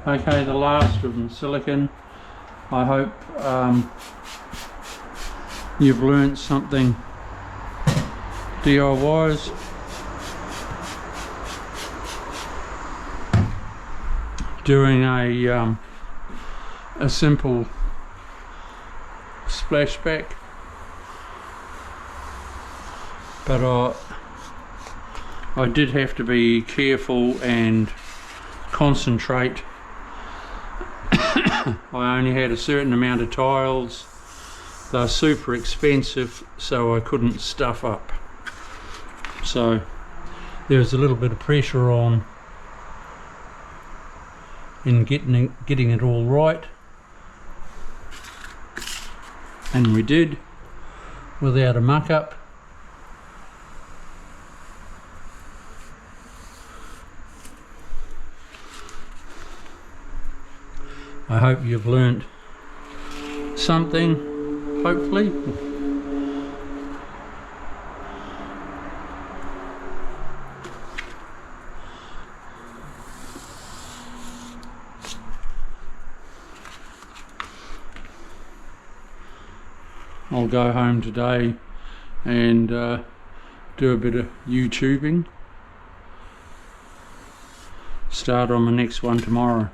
Okay, the last of them, silicon. I hope you've learnt something DIYs. Doing a simple splashback, but I did have to be careful and concentrate. I only had a certain amount of tiles. They're super expensive, so I couldn't stuff up. So there was a little bit of pressure on in getting it all right, and we did without a muck up. I hope you've learnt something, hopefully. I'll go home today and do a bit of YouTubing. Start on the next one tomorrow.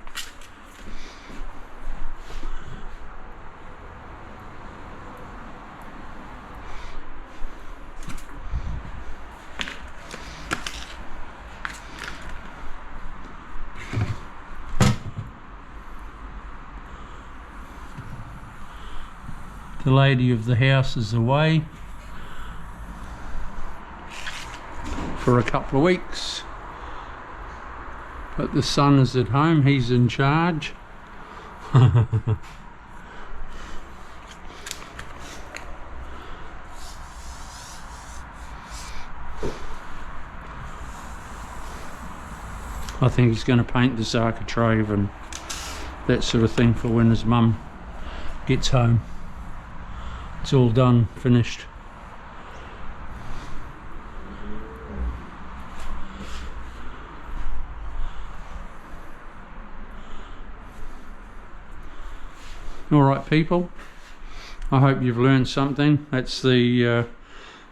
The lady of the house is away for a couple of weeks, but the son is at home. He's in charge. I think he's going to paint this architrave and that sort of thing for when his mum gets home. It's all done, finished. Alright people, I hope you've learned something. That's the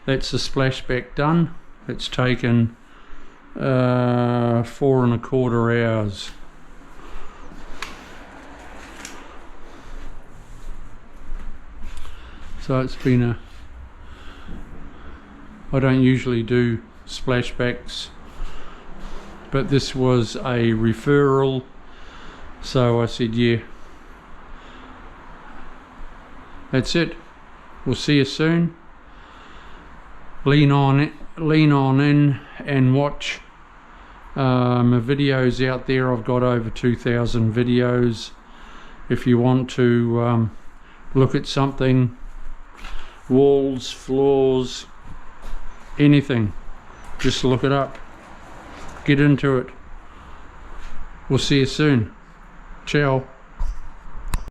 splashback done. It's taken 4¼ hours. So it's been I don't usually do splashbacks, but this was a referral, so I said yeah. That's it. We'll see you soon. Lean on in and watch my videos out there. I've got over 2,000 videos. If you want to look at something, walls, floors, anything, just look it up, get into it. We'll see you soon. Ciao.